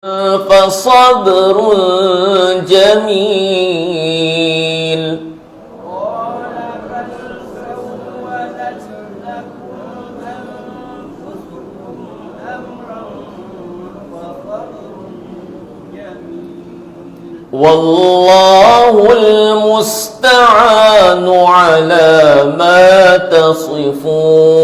فصبر جميل. قال بل سولت لكم أنفسكم أمرا فصبر جميل. والله المستعان على ما تصفون.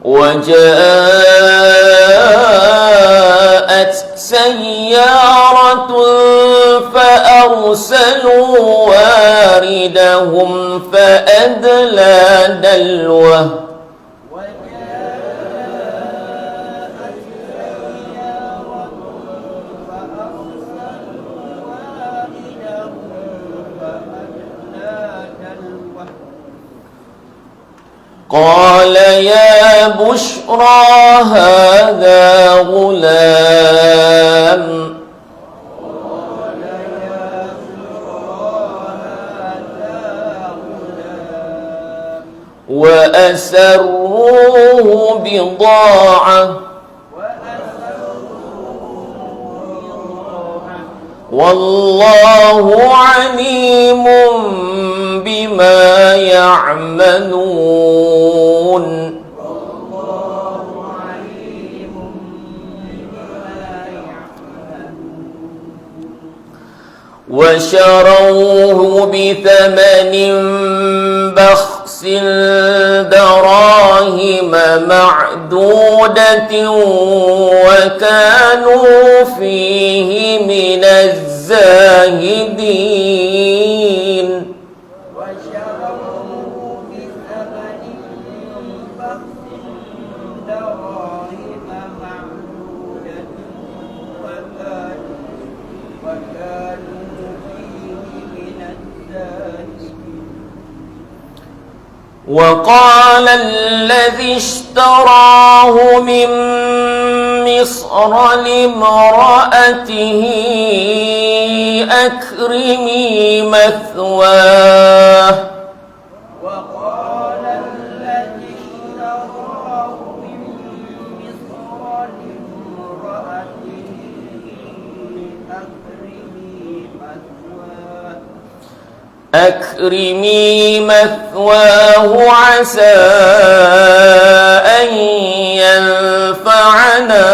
وجاءت سيارة فأرسلوا واردهم فأدلى دلوه قال يا بشرى هذا غلام وأسروه بضاعة والله عليم بما يعملون. وشروه بثمن بخس دراهم معدودة وكانوا فيه من الزاهدين. وقال الذي اشتراه من مصر لامرأته أكرمي مثواه أكرمي مثواه عسى أن ينفعنا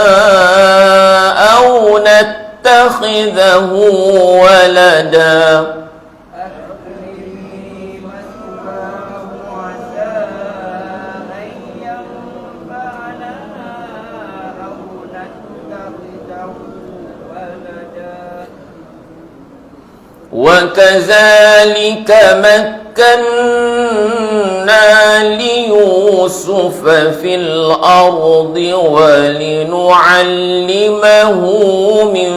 أو نتخذه ولدا. وكذلك مكنا ليوسف في الأرض ولنعلمه من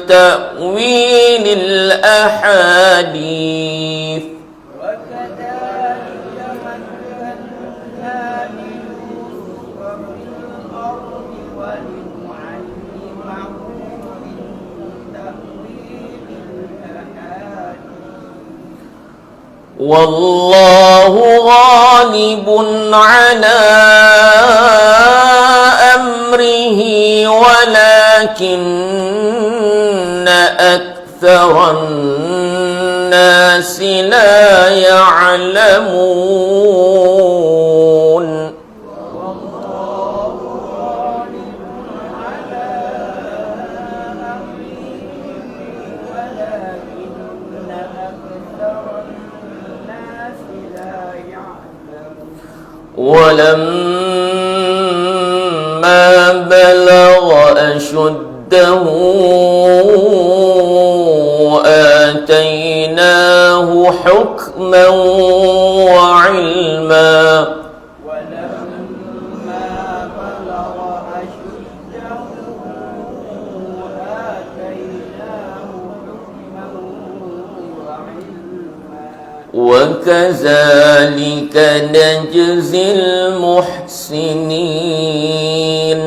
تأويل الأحاديث. والله غالب على أمره ولكن أكثر الناس لا يعلمون. ولما بلغ أشده آتيناه حكما وعلما. وكذلك نجزي المحسنين.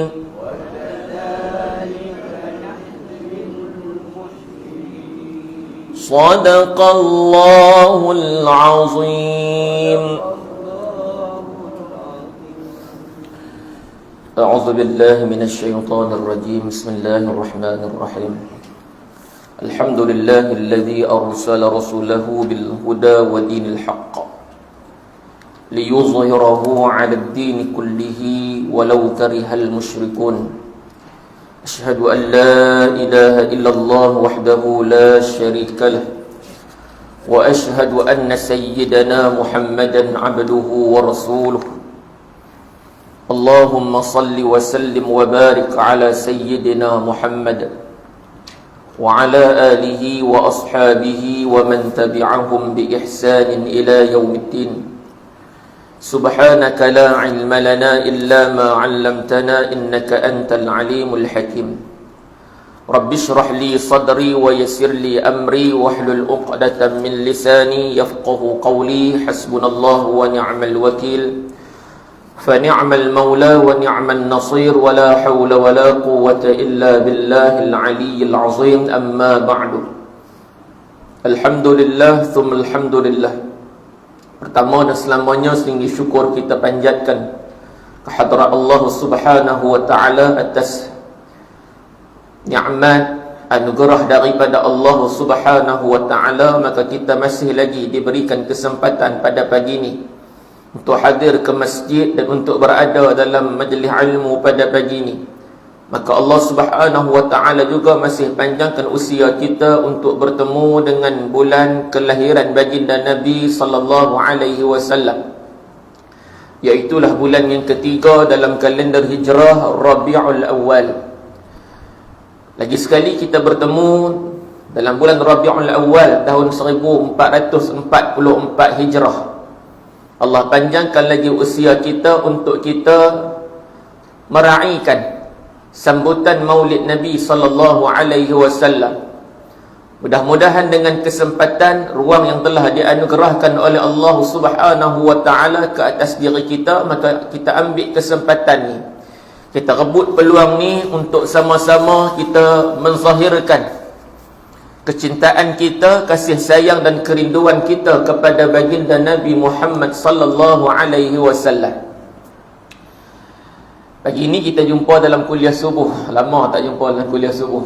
صدق الله العظيم. أعوذ بالله من الشيطان الرجيم. بسم الله الرحمن الرحيم. الحمد لله الذي أرسل رسوله بالهدى ودين الحق ليظهره على الدين كله ولو كره المشركون. أشهد أن لا إله إلا الله وحده لا شريك له، وأشهد أن سيدنا محمدا عبده ورسوله. اللهم صل وسلم وبارك على سيدنا محمد وعلى آله وأصحابه ومن تبعهم بإحسان إلى يوم الدين. سبحانك لا علم لنا إلا ما علمتنا إنك أنت العليم الحكيم. رب اشرح لي صدري ويسر لي أمري واحلل عقدة من لساني يفقه قولي. حسبنا الله ونعم الوكيل، فنعم المولى ونعم النصير، ولا حول ولا قوة إلا بالله العلي العظيم. أما بعد، الحمد لله ثم الحمد لله. Pertama dan selamanya setinggi syukur kita panjatkan kehadrat Allah Subhanahu wa taala atas nikmat anugerah daripada Allah Subhanahu wa taala. Maka kita masih lagi diberikan kesempatan pada pagi ini untuk hadir ke masjid dan untuk berada dalam majlis ilmu pada pagi ini. Maka Allah Subhanahu wa taala juga masih panjangkan usia kita untuk bertemu dengan bulan kelahiran baginda Nabi sallallahu alaihi wasallam, iaitulah bulan yang ketiga dalam kalender hijrah, Rabiul Awal. Lagi sekali kita bertemu dalam bulan Rabiul Awal tahun 1444 Hijrah. Allah panjangkan lagi usia kita untuk kita meraihkan sambutan Maulid Nabi sallallahu alaihi wasallam. Mudah-mudahan dengan kesempatan ruang yang telah dianugerahkan oleh Allah Subhanahu wa taala ke atas diri kita, maka kita ambil kesempatan ni, kita rebut peluang ni untuk sama-sama kita menzahirkan kecintaan kita, kasih sayang dan kerinduan kita kepada baginda Nabi Muhammad sallallahu alaihi wasallam. Pagi ini kita jumpa dalam kuliah subuh. Lama tak jumpa dalam kuliah subuh.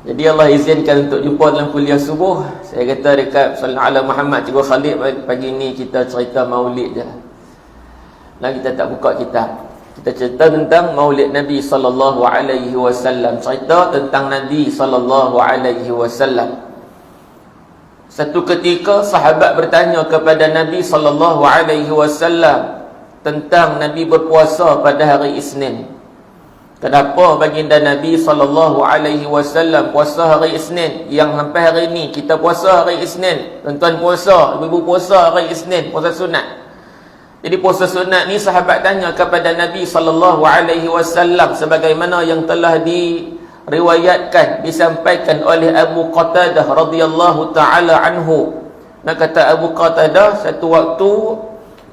Jadi Allah izinkan untuk jumpa dalam kuliah subuh. Saya kata dekat Sallallahu Alaihi Muhammad Cikgu Khalid, pagi ini kita cerita maulid je. Nah, kita tak buka kitab. Kita cerita tentang maulid Nabi sallallahu alaihi wasallam, cerita tentang Nabi sallallahu alaihi wasallam. Satu ketika sahabat bertanya kepada Nabi sallallahu alaihi wasallam tentang Nabi berpuasa pada hari Isnin. Kenapa baginda Nabi sallallahu alaihi wasallam puasa hari Isnin, yang sampai hari ini kita puasa hari Isnin? Tuan-tuan puasa, ibu-ibu puasa hari Isnin, puasa sunat. Jadi puasa sunat ni sahabat tanya kepada Nabi sallallahu alaihi wasallam sebagaimana yang telah diriwayatkan, disampaikan oleh Abu Qatadah radhiyallahu taala anhu. Nak kata Abu Qatadah, satu waktu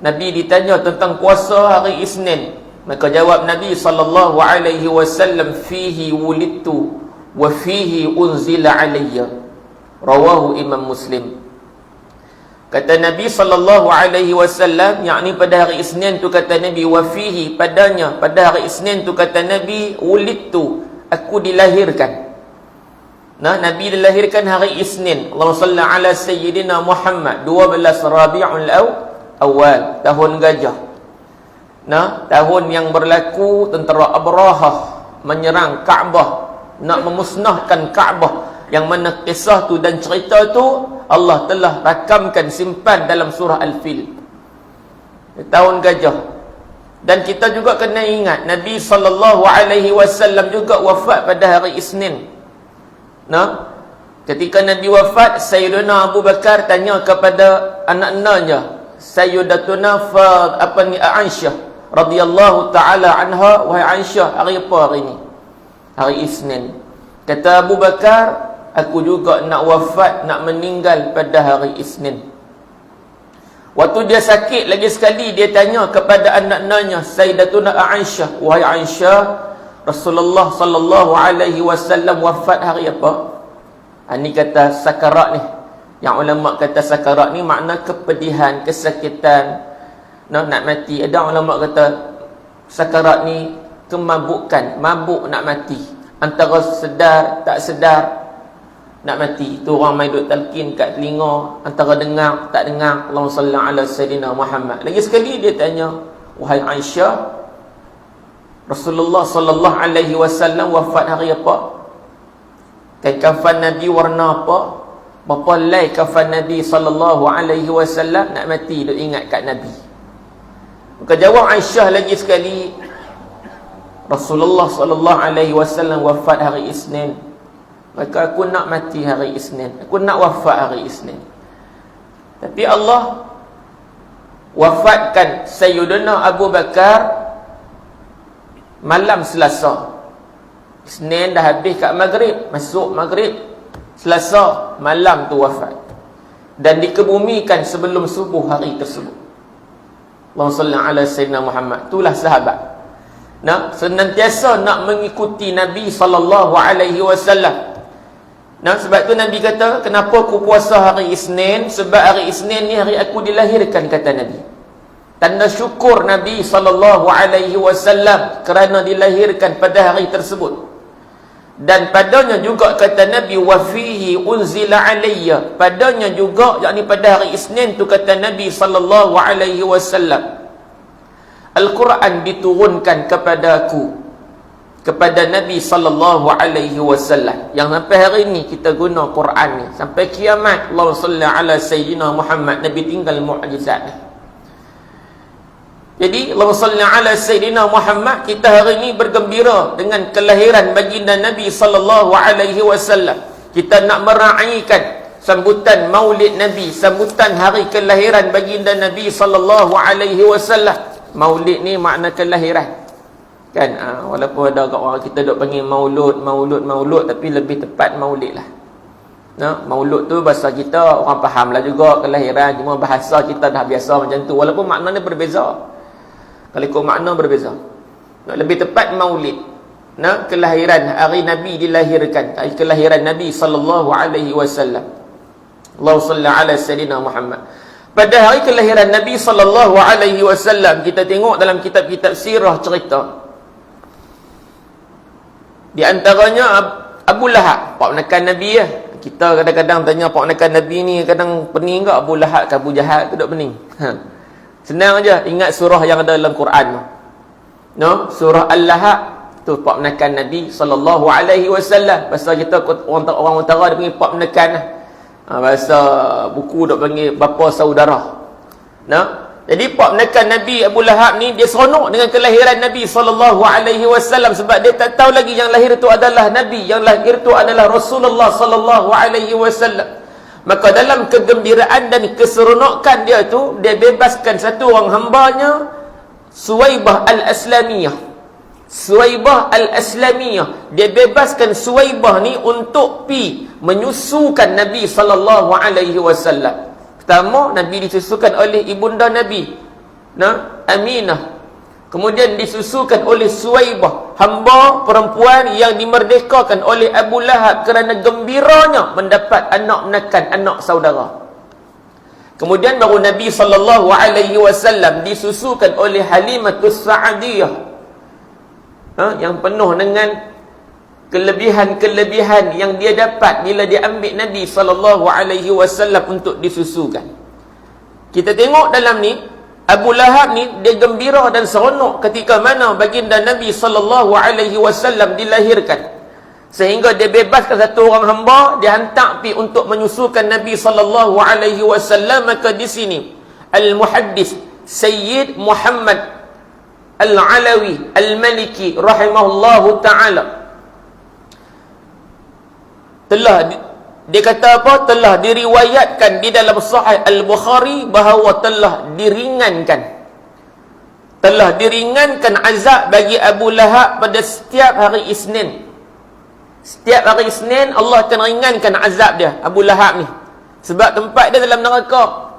Nabi ditanya tentang puasa hari Isnin, maka jawab Nabi sallallahu alaihi wasallam, fihi wulidtu wa fihi unzila alayya. Rawahu Imam Muslim. Kata Nabi sallallahu alaihi wasallam, yakni pada hari Isnin tu kata Nabi, wa fihi, padanya pada hari Isnin tu kata Nabi, wulidtu, aku dilahirkan. Nah, Nabi dilahirkan hari Isnin. Allahumma salli ala sayyidina Muhammad, 12 Rabiul Awal, tahun gajah. Nah, tahun yang berlaku tentera Abrahah menyerang Kaabah, nak memusnahkan Kaabah, yang mana kisah tu dan cerita tu Allah telah rakamkan, simpan dalam surah Al-Fil. Tahun gajah. Dan kita juga kena ingat Nabi sallallahu alaihi wasallam juga wafat pada hari Isnin. Nah, ketika Nabi wafat, Sayyidina Abu Bakar tanya kepada anak-anaknya, Sayyidatuna Aisyah radhiyallahu taala anha, wahai Aisyah, hari apa hari ini? Hari Isnin. Kata Abu Bakar, aku juga nak wafat, nak meninggal pada hari Isnin. Waktu dia sakit lagi sekali, dia tanya kepada anak-anaknya, Sayyidatuna Aisyah, wahai Aisyah, Rasulullah sallallahu alaihi wasallam wafat hari apa? Ini kata sakarat ni. Yang ulama kata sakarat ni makna kepedihan, kesakitan, nak mati. Ada ulama kata sakarat ni kemabukan, mabuk nak mati. Antara sedar, tak sedar nak mati. Itu orang main duk talqin kat telinga, antara dengar, tak dengar. Allahumma salli ala Sayyidina Muhammad. Lagi sekali dia tanya, wahai Aisyah, Rasulullah sallallahu alaihi wasallam wafat hari apa? Kain kafan Nabi warna apa? Berapa lay kafan Nabi sallallahu alaihi wasallam? Nak mati duk ingat kat Nabi. Maka jawab Aisyah lagi sekali, Rasulullah sallallahu alaihi wasallam wafat hari Isnin. Maka aku nak mati hari Isnin. Aku nak wafat hari Isnin. Tapi Allah wafatkan Sayyidina Abu Bakar malam Selasa. Isnin dah habis kat Maghrib, masuk Maghrib, Selasa malam tu wafat. Dan dikebumikan sebelum subuh hari tersebut. Allahumma salli ala Sayyidina Muhammad. Itulah sahabat. Senantiasa nak mengikuti Nabi sallallahu alaihi wasallam. Sebab tu Nabi kata, kenapa aku puasa hari Isnin? Sebab hari Isnin ni hari aku dilahirkan, kata Nabi. Tanda syukur Nabi sallallahu alaihi wasallam kerana dilahirkan pada hari tersebut. Dan padanya juga kata Nabi, wa fihi unzila alayya. Padanya juga, yakni pada hari Isnin tu kata Nabi sallallahu alaihi wasallam, Al-Quran diturunkan kepada aku, kepada Nabi sallallahu alaihi wasallam. Yang sampai hari ini kita guna Quran ni sampai kiamat. Allahumma salli ala Sayyidina Muhammad. Nabi tinggal mukjizat ni. Jadi Allahumma salli ala Sayyidina Muhammad. Kita hari ini bergembira dengan kelahiran baginda Nabi sallallahu alaihi wasallam. Kita nak meraihkan sambutan Maulid Nabi, sambutan hari kelahiran baginda Nabi sallallahu alaihi wasallam. Maulid ni makna kelahiran. Kan, walaupun ada kat orang kita duk panggil maulud, tapi lebih tepat maulid lah. Maulud tu bahasa kita orang faham lah juga kelahiran, cuma bahasa kita dah biasa macam tu, walaupun maknanya berbeza. Kalau ikut makna berbeza. Lebih tepat maulid. Kelahiran hari Nabi dilahirkan, hari kelahiran Nabi sallallahu alaihi wasallam. Allahumma salli ala Sayyidina Muhammad. Pada hari kelahiran Nabi sallallahu alaihi wasallam, kita tengok dalam kitab-kitab sirah cerita. Di antaranya Abu Lahab, pak menekan Nabi ya. Kita kadang-kadang tanya pak menekan Nabi ni kadang pening ke Abu Lahab ke Abu Jahal tu tak pening. Senang aja, ingat surah yang ada dalam Quran. Surah Al-Lahab tu pak menekan Nabi sallallahu alaihi wasallam. Bahasa kita orang utara dia panggil pak menekan lah. Bahasa buku dok panggil bapa saudara. Jadi pak menekan Nabi Abu Lahab ni dia seronok dengan kelahiran Nabi sallallahu alaihi wasallam sebab dia tak tahu lagi yang lahir itu adalah Nabi, yang lahir itu adalah Rasulullah sallallahu alaihi wasallam. Maka dalam kegembiraan dan keseronokan dia tu, dia bebaskan satu orang hambanya, Suwaibah al-Aslamiyah. Suwaibah al-Aslamiyah, dia bebaskan Suwaibah ni untuk pi menyusukan Nabi sallallahu alaihi wasallam. Pertama, Nabi disusukan oleh ibunda Nabi, Aminah. Kemudian disusukan oleh Suwaibah, hamba perempuan yang dimerdekakan oleh Abu Lahab kerana gembiranya mendapat anak menekan, anak saudara. Kemudian baru Nabi sallallahu alaihi wasallam disusukan oleh Halimatus Sa'diyah, yang penuh dengan kelebihan-kelebihan yang dia dapat bila dia ambil Nabi sallallahu alaihi wasallam untuk disusukan. Kita tengok dalam ni, Abu Lahab ni dia gembira dan seronok ketika mana baginda Nabi sallallahu alaihi wasallam dilahirkan. Sehingga dia bebaskan satu orang hamba, dia hantar pi untuk menyusukan Nabi sallallahu alaihi wasallam. Maka di sini Al-Muhaddis Sayyid Muhammad Al-Alawi Al-Maliki rahimahullahu ta'ala dia kata apa? Telah diriwayatkan di dalam Sahih Al-Bukhari bahawa telah diringankan azab bagi Abu Lahab pada setiap hari Isnin. Setiap hari Isnin Allah akan ringankan azab dia, Abu Lahab ni, sebab tempat dia dalam neraka.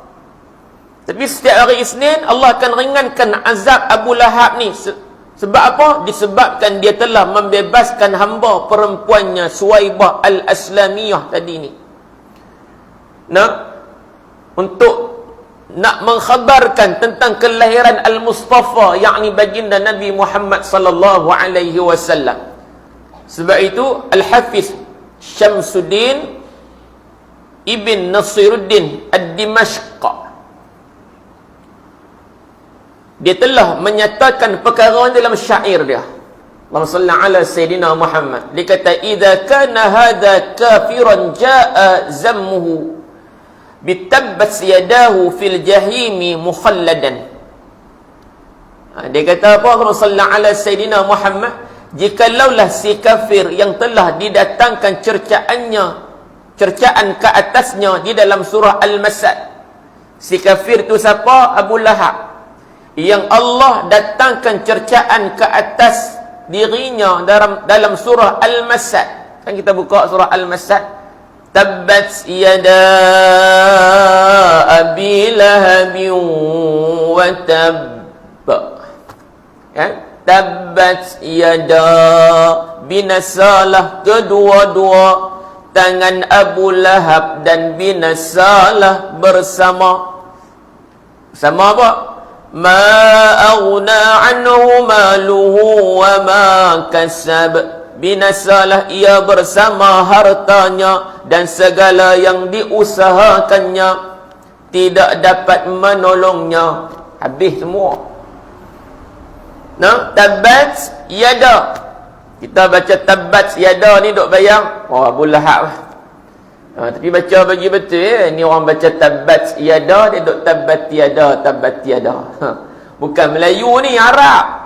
Tapi setiap hari Isnin Allah akan ringankan azab Abu Lahab ni Sebab apa? Disebabkan dia telah membebaskan hamba perempuannya Suwaibah al-Aslamiyah tadi ni. Untuk nak mengkhabarkan tentang kelahiran Al-Mustafa, yakni baginda Nabi Muhammad sallallahu alaihi wasallam. Sebab itu Al-Hafiz Syamsuddin Ibn Nasiruddin Ad-Dimashq, dia telah menyatakan perkara dalam syair dia. Allahumma salli ala Sayyidina Muhammad. Dia kata, "Idza kana hadha kafiran jaa zammuhu bitabbat yadahu fil jahimi mukhalladan." Dia kata apa? Allahumma salli ala Sayyidina Muhammad. Jikalaulah si kafir yang telah didatangkan cercaan ke atasnya di dalam surah Al-Masad. Si kafir tu siapa? Abu Lahab. Yang Allah datangkan cercaan ke atas dirinya dalam surah Al-Masad. Kan kita buka surah Al-Masad. Tabbat yada abi lahabin wa tabb. Kan? Tabbat yada, binasalah kedua-dua tangan Abu Lahab dan binasalah bersama. Sama apa? Ma aghna anhu maluhu wa ma kasab. Binasalah ia bersama hartanya dan segala yang diusahakannya tidak dapat menolongnya. Habis semua. Tabbat yada. Kita baca tabbat yada ni duk bayang, oh Abu Lahab. Tapi baca bagi betul ni orang baca tabbat yada, dia duk tabbat yada, tabbat yada. Bukan Melayu ni, Arab.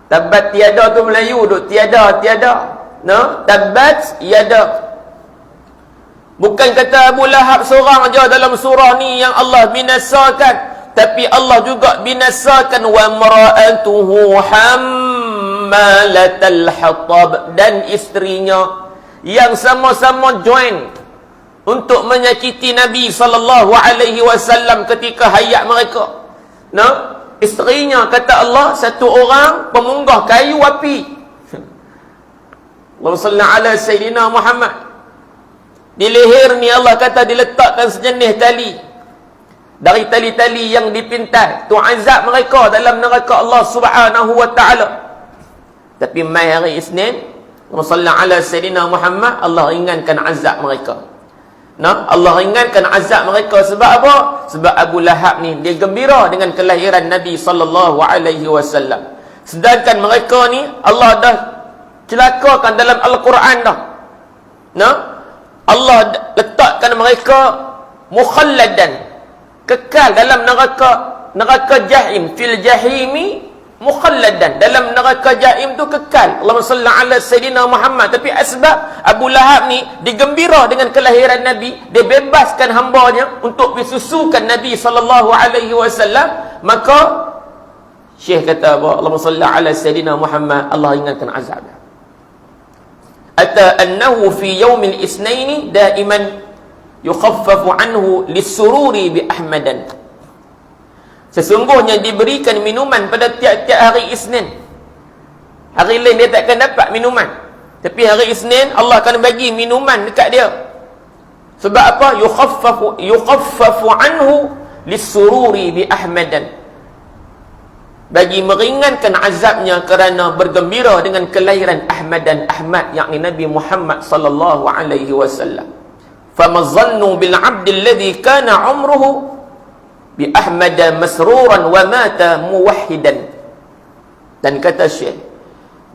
Tabbat yada tu Melayu, duk tiada. Tabbat yada. Bukan kata Abu Lahab seorang aja dalam surah ni yang Allah binasakan, tapi Allah juga binasakan wa mara'atuhu hammalatal hatab, dan isterinya yang sama-sama join untuk menyakiti Nabi sallallahu alaihi wasallam ketika hayat mereka. Isterinya kata Allah satu orang pemunggah kayu api. Allahumma salli ala Sayyidina Muhammad. Di leher ni Allah kata diletakkan sejenis tali. Dari tali-tali yang dipintal, tu azab mereka dalam neraka Allah Subhanahu wa taala. Tapi mai hari Isnin, Allahumma salli ala Sayyidina Muhammad, Allah ringankan azab mereka. Allah ringankan azab mereka sebab apa? Sebab Abu Lahab ni dia gembira dengan kelahiran Nabi sallallahu alaihi wasallam. Sedangkan mereka ni Allah dah celakakan dalam Al-Quran dah. Allah letakkan mereka mukhalladan, kekal dalam neraka jahim, fil jahimi mukhalladan, dalam neraka jahim tu kekal. Allahumma salli ala Sayyidina Muhammad. Tapi asbab Abu Lahab ni digembira dengan kelahiran Nabi, dia bebaskan hambanya untuk disusukan Nabi sallallahu alaihi wasallam, maka Syekh kata apa? Allahumma salli ala Sayyidina Muhammad, Allah ringankan azabnya. Ata annahu fi yaumil isnaini daiman yukhaffafu anhu lisururi bi ahmadan. Sesungguhnya diberikan minuman pada tiap-tiap hari Isnin. Hari lain dia takkan dapat minuman, tapi hari Isnin Allah akan bagi minuman dekat dia. Sebab apa? Yukhaffafu anhu lisururi bi ahmadan, bagi meringankan azabnya kerana bergembira dengan kelahiran Ahmad, dan Ahmad yakni Nabi Muhammad sallallahu alaihi wasallam. Famazannu bil 'abdi alladhi kana 'umruhu bi Ahmad masruran wa mata muwahhidan. Dan kata Syekh,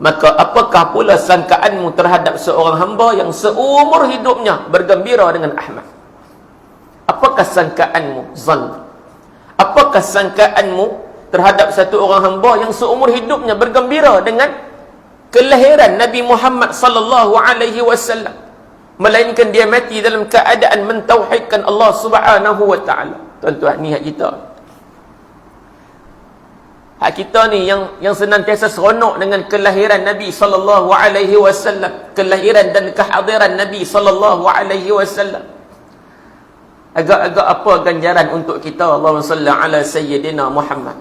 maka apakah pula sangkaanmu terhadap seorang hamba yang seumur hidupnya bergembira dengan Ahmad? Apakah sangkaanmu, zan? Apakah sangkaanmu terhadap satu orang hamba yang seumur hidupnya bergembira dengan kelahiran Nabi Muhammad sallallahu alaihi wasallam, melainkan dia mati dalam keadaan mentauhidkan Allah Subhanahu wa taala? Tuan-tuan, ni hak kita. Hak kita ni yang senantiasa seronok dengan kelahiran Nabi sallallahu alaihi wasallam, kelahiran dan kehadiran Nabi sallallahu alaihi wasallam. Agak-agak apa ganjaran untuk kita? Allahumma salli ala Sayyidina Muhammad.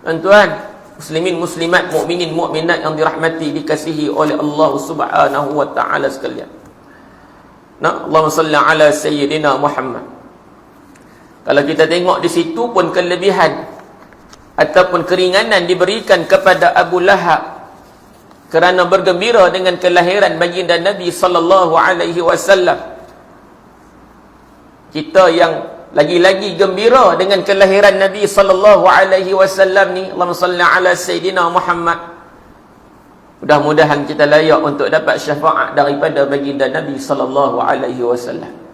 Tuan-tuan, muslimin, muslimat, mukminin, mukminat yang dirahmati, dikasihi oleh Allah Subhanahu wa taala sekalian. Nah, Allahumma salli ala sayyidina Muhammad. Kalau kita tengok di situ pun kelebihan ataupun keringanan diberikan kepada Abu Lahab kerana bergembira dengan kelahiran baginda Nabi sallallahu alaihi wasallam. Kita yang lagi-lagi gembira dengan kelahiran Nabi sallallahu alaihi wasallam ni, Allahumma salli ala sayyidina Muhammad. Mudah-mudahan kita layak untuk dapat syafaat daripada baginda Nabi sallallahu alaihi wasallam.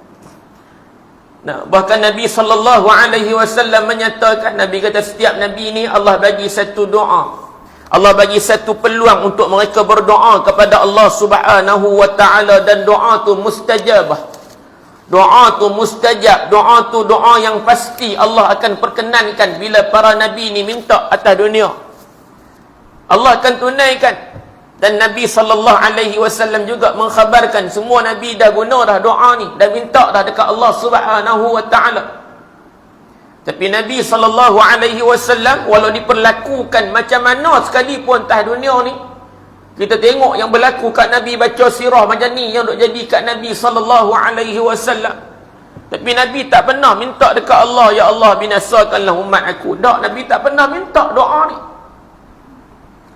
Nah, bahkan Nabi sallallahu alaihi wasallam menyatakan, Nabi kata setiap nabi ni Allah bagi satu doa. Allah bagi satu peluang untuk mereka berdoa kepada Allah Subhanahu wa taala, dan doa tu mustajabah. Doa tu mustajab, doa tu doa yang pasti Allah akan perkenankan bila para nabi ni minta atas dunia. Allah akan tunaikan. Dan Nabi sallallahu alaihi wasallam juga mengkhabarkan semua nabi dah guna dah doa ni, dah minta dah dekat Allah Subhanahu wa taala. Tapi Nabi sallallahu alaihi wasallam walau diperlakukan macam mana sekalipun atas dunia ni, kita tengok yang berlaku kat Nabi, baca sirah macam ni yang duk jadi kat Nabi sallallahu alaihi wasallam. Tapi Nabi tak pernah minta dekat Allah, ya Allah binasakanlah umat aku. Tak, Nabi tak pernah minta doa ni.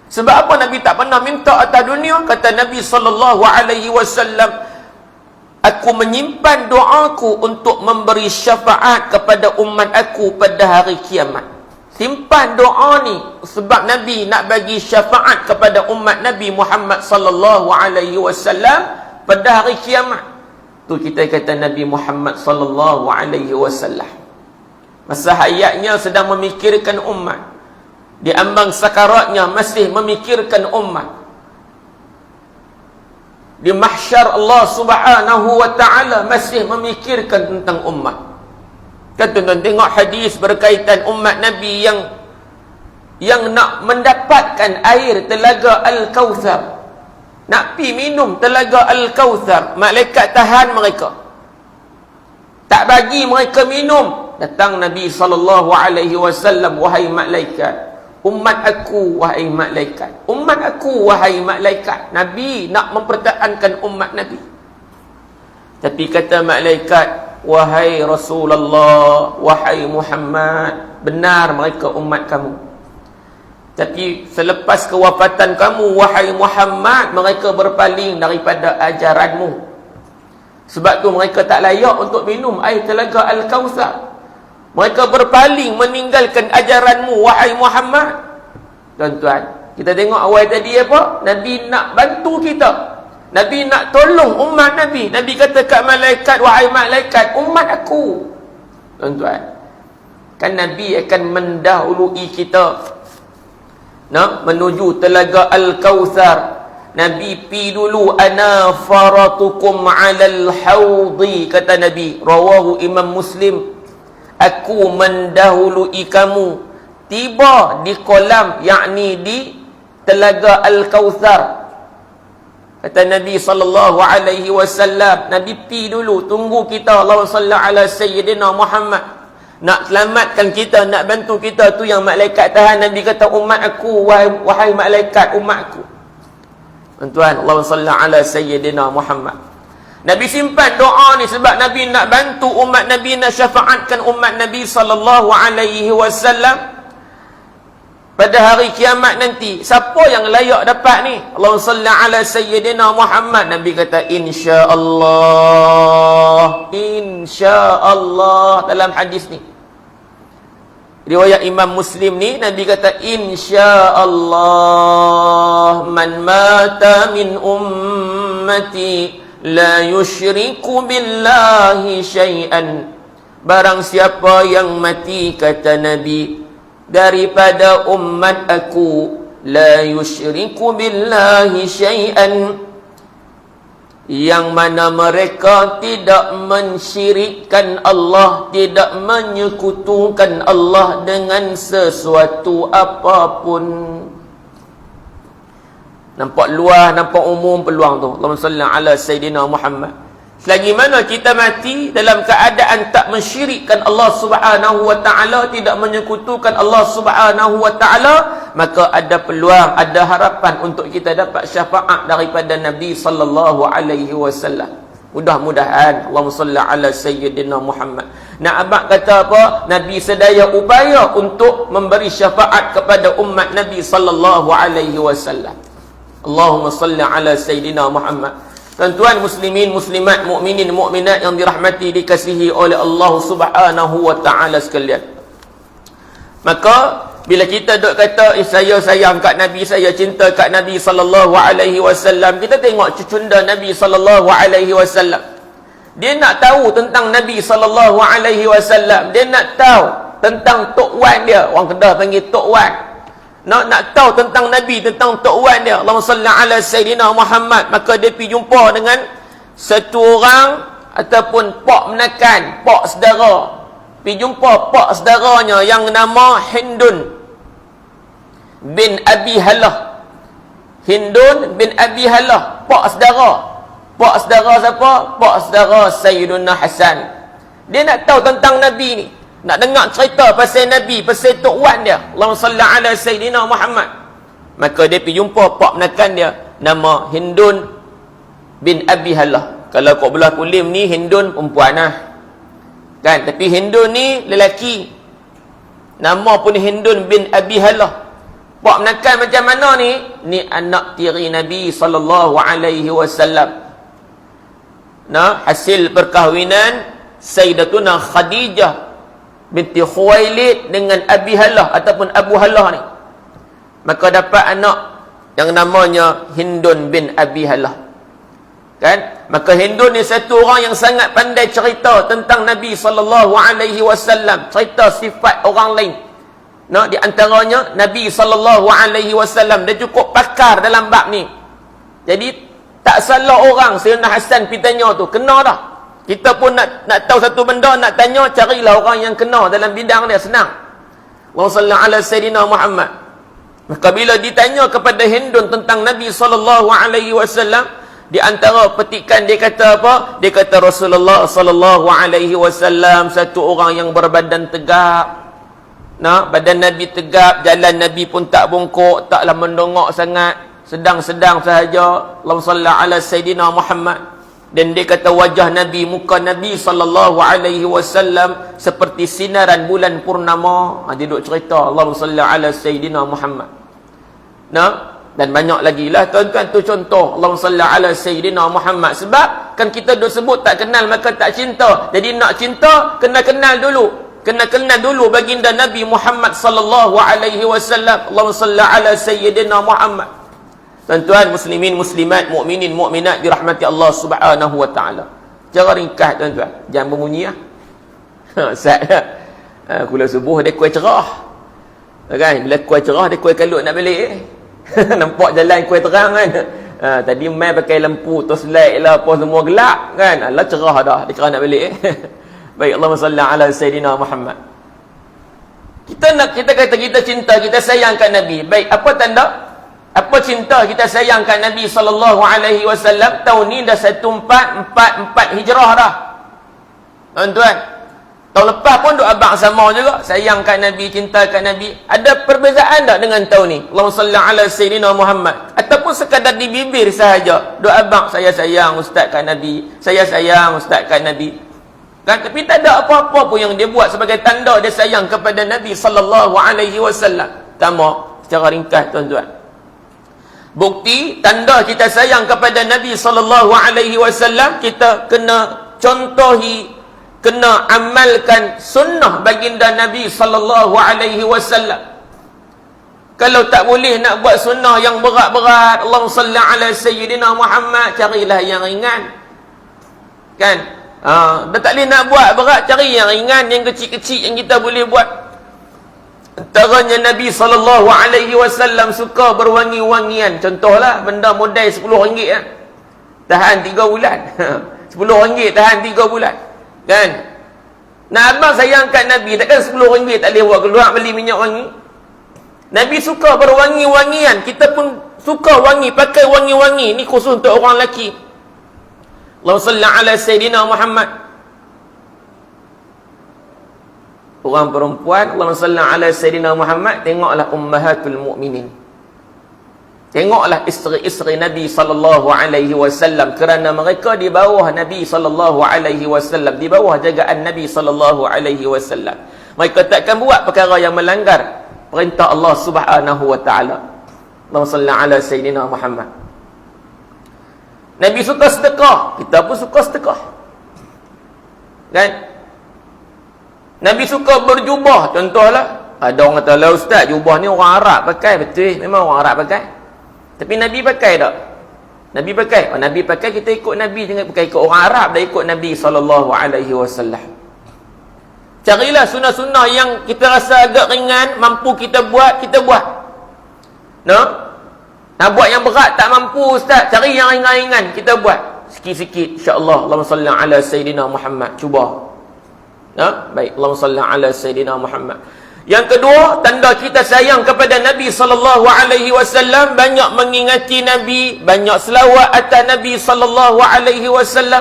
Sebab apa Nabi tak pernah minta atas dunia? Kata Nabi sallallahu alaihi wasallam, aku menyimpan doaku untuk memberi syafaat kepada umat aku pada hari kiamat. Simpan doa ni sebab Nabi nak bagi syafaat kepada umat Nabi Muhammad sallallahu alaihi wasallam pada hari kiamat. Tu kita kata Nabi Muhammad sallallahu alaihi wasallam masa hayatnya sedang memikirkan umat. Di ambang sakaratnya masih memikirkan umat. Di mahsyar Allah Subhanahu wa taala masih memikirkan tentang umat. Kan tuan-tuan tengok hadis berkaitan umat Nabi yang nak mendapatkan air telaga Al-Kautsar. Nak pi minum telaga Al-Kautsar, malaikat tahan mereka. Tak bagi mereka minum. Datang Nabi sallallahu alaihi wasallam, wahai malaikat, umat aku wahai malaikat, umat aku wahai malaikat. Nabi nak mempertahankan umat Nabi. Tapi kata malaikat, wahai Rasulullah, wahai Muhammad, benar mereka umat kamu. Tapi selepas kewafatan kamu, wahai Muhammad, mereka berpaling daripada ajaranmu. Sebab tu mereka tak layak untuk minum air telaga Al-Kautsar. Mereka berpaling meninggalkan ajaranmu, wahai Muhammad. Tuan-tuan, kita tengok awal tadi apa? Nabi nak bantu kita. Nabi nak tolong umat Nabi. Nabi kata kat malaikat, wahai malaikat, umat aku. Tuan-tuan, kan Nabi akan mendahului kita menuju telaga Al-Kautsar. Nabi pi dulu, ana faratukum alal haudi, kata Nabi. Rawahu Imam Muslim. Aku mendahului kamu tiba di kolam, yakni di telaga Al-Kautsar. Kata Nabi sallallahu alaihi wasallam, Nabi pi dulu, tunggu kita. Allahumma salli ala sayyidina Muhammad. Nak selamatkan kita, nak bantu kita, tu yang malaikat tahan. Nabi kata, umat aku wahai malaikat, umat aku. Tuan-tuan, Allahumma salli ala sayyidina Muhammad. Nabi simpan doa ni sebab Nabi nak bantu umat Nabi, nak syafaatkan umat Nabi sallallahu alaihi wasallam pada hari kiamat nanti. Siapa yang layak dapat ni? Allahumma salli ala sayyidina Muhammad. Nabi kata insya-Allah. Insya-Allah dalam hadis ni. Riwayat Imam Muslim ni, Nabi kata insya-Allah man mata min ummati la yusyriku billahi syai'an. Barang siapa yang mati, kata Nabi, daripada umat aku, la yusyriku billahi syai'an, yang mana mereka tidak mensyirikkan Allah, tidak menyekutukan Allah dengan sesuatu apapun. Nampak luas, nampak umum peluang tu. Allahumma salli ala sayyidina Muhammad. Selagi mana kita mati dalam keadaan tak mensyirikkan Allah Subhanahu wa taala, tidak menyekutukan Allah Subhanahu wa taala, maka ada peluang, ada harapan untuk kita dapat syafaat daripada Nabi sallallahu alaihi wasallam. Mudah-mudahan. Allahumma salli ala sayyidina Muhammad. Nak abang kata apa? Nabi sedaya upaya untuk memberi syafaat kepada umat Nabi sallallahu alaihi wasallam. Allahumma salli ala sayyidina Muhammad. Tuan-tuan muslimin, muslimat, mukminin, mukminat yang dirahmati, dikasihi oleh Allah Subhanahu wa taala sekalian. Maka bila kita duk kata saya sayang kat Nabi, saya cinta kat Nabi sallallahu alaihi wasallam, kita tengok cucunda Nabi sallallahu alaihi wasallam. Dia nak tahu tentang Nabi sallallahu alaihi wasallam, dia nak tahu tentang Tok Wan dia. Orang Kedah panggil Tok Wan. Nak tahu tentang Nabi, tentang Tok Wan dia. Allahumma salli ala sayyidina Muhammad. Maka dia pergi jumpa dengan satu orang ataupun pak menakan, pak saudara. Pergi jumpa pak saudaranya yang nama Hindun bin Abi Halah. Hindun bin Abi Halah, pak saudara. Pak saudara siapa? Pak saudara Sayyiduna Hasan. Dia nak tahu tentang Nabi ni. Nak dengar cerita pasal Nabi, pasal Tok Wan dia. Allahumma salli ala Sayyidina Muhammad. Maka dia pergi jumpa pak menakan dia, nama Hindun bin Abi Halah. Kalau kau belah kulim ni, Hindun perempuan lah. Kan? Tapi Hindun ni lelaki. Nama pun Hindun bin Abi Halah. Pak menakan macam mana ni? Ni anak tiri Nabi sallallahu alaihi wasallam. Hasil perkahwinan Sayyidatuna Khadijah binti Khuwailid dengan Abi Halah ataupun Abu Halah ni. Maka dapat anak yang namanya Hindun bin Abi Halah. Kan? Maka Hindun ni satu orang yang sangat pandai cerita tentang Nabi sallallahu alaihi wasallam, cerita sifat orang lain. Di antaranya Nabi sallallahu alaihi wasallam, dia cukup pakar dalam bab ni. Jadi tak salah orang Sayyidina Hasan pergi tanya tu, kena dah. Kita pun nak tahu satu benda, nak tanya, carilah orang yang kena dalam bidang dia, senang. Allahumma salli ala sayyidina Muhammad. Maka bila ditanya kepada Hindun tentang Nabi sallallahu alaihi wasallam, di antara petikan dia kata apa? Dia kata Rasulullah sallallahu alaihi wasallam satu orang yang berbadan tegap. Badan Nabi tegap, jalan Nabi pun tak bongkok, taklah mendongak sangat, sedang-sedang sahaja. Allahumma salli ala sayyidina Muhammad. Dan dia kata wajah Nabi, muka Nabi sallallahu alaihi wasallam seperti sinaran bulan purnama. Dia duk cerita Allahumma salli ala sayyidina Muhammad. Dan banyak lagi lah tuan-tuan, tu contoh Allahumma salli ala sayyidina Muhammad. Sebab kan kita duk sebut tak kenal maka tak cinta. Jadi nak cinta kena kenal dulu. Kena kenal dulu baginda Nabi Muhammad sallallahu alaihi wasallam. Allahumma salli ala sayyidina Muhammad. Tuan-tuan muslimin, muslimat, mukminin, mukminat dirahmati Allah Subhanahu wa taala. Cara ringkas tuan-tuan, jangan berbunyi ah. Ustaz. Kula subuh dia kuih cerah. Kan? Bila kuih cerah dia kuih kalut nak balik. Nampak jalan kuih terang kan. Tadi mai pakai lampu torchlight lah apa semua gelap kan. Allah cerah dah, dia cerah nak balik. Baik, Allahumma salli ala sayyidina Muhammad. Kita kata kita cinta, kita sayangkan Nabi. Baik, apa tanda? Apa cinta kita sayangkan Nabi sallallahu alaihi wasallam? Tahun ni dah 1444 Hijrah dah. Tuan-tuan, tahun lepas pun duk abang sama juga, sayangkan Nabi, cintakan Nabi. Ada perbezaan tak dengan tahun ni? Allahumma salli ala sayyidina Muhammad. Ataupun sekadar di bibir sahaja, duk abang saya sayang ustaz kat Nabi, saya sayang ustaz kat Nabi. Kan? Tapi tak ada apa-apa pun yang dia buat sebagai tanda dia sayang kepada Nabi sallallahu alaihi wasallam. Pertama, secara ringkas tuan-tuan, bukti tanda kita sayang kepada Nabi sallallahu alaihi wasallam, kita kena contohi, kena amalkan sunnah baginda Nabi sallallahu alaihi wasallam. Kalau tak boleh nak buat sunnah yang berat-berat, Allahumma salli ala sayyidina Muhammad, carilah yang ringan. Kan? Dah tak boleh nak buat berat, cari yang ringan, yang kecil-kecil yang kita boleh buat. Antaranya Nabi SAW suka berwangi-wangian. Contohlah benda modal RM10 kan? Tahan 3 bulan. RM10 tahan 3 bulan. Kan? Nah, abang sayang kat Nabi, takkan RM10 tak boleh buat keluar beli minyak wangi? Nabi suka berwangi-wangian. Kita pun suka wangi, pakai wangi-wangi. Ni khusus untuk orang lelaki. Allahumma salli ala sayyidina Muhammad. orang perempuan, Allahumma salli ala Sayyidina Muhammad, tengoklah ummahatul mukminin. Tengoklah isteri-isteri Nabi sallallahu alaihi wasallam, kerana mereka di bawah Nabi sallallahu alaihi wasallam, di bawah jagaan Nabi sallallahu alaihi wasallam. Mereka takkan buat perkara yang melanggar perintah Allah Subhanahu wa taala. Allahumma salli ala Sayyidina Muhammad. Nabi suka sedekah, kita pun suka sedekah. Kan? Nabi suka berjubah, contohlah. Ada orang kata, "Lah ustaz, jubah ni orang Arab pakai." Betul, memang orang Arab pakai. Tapi Nabi pakai tak? Nabi pakai. Oh, Nabi pakai, kita ikut Nabi, jangan pakai ikut orang Arab, dah ikut Nabi SAW. Carilah sunnah-sunnah yang kita rasa agak ringan, mampu kita buat, kita buat. No? Nak buat yang berat tak mampu ustaz, cari yang ringan-ringan, kita buat sikit-sikit insya-Allah. Allahumma salli ala Sayyidina Muhammad. Cuba. No? Baik, Allahumma salli ala Sayyidina Muhammad. Yang kedua, tanda kita sayang kepada Nabi sallallahu alaihi wasallam, banyak mengingati Nabi, banyak selawat atas Nabi sallallahu alaihi wasallam.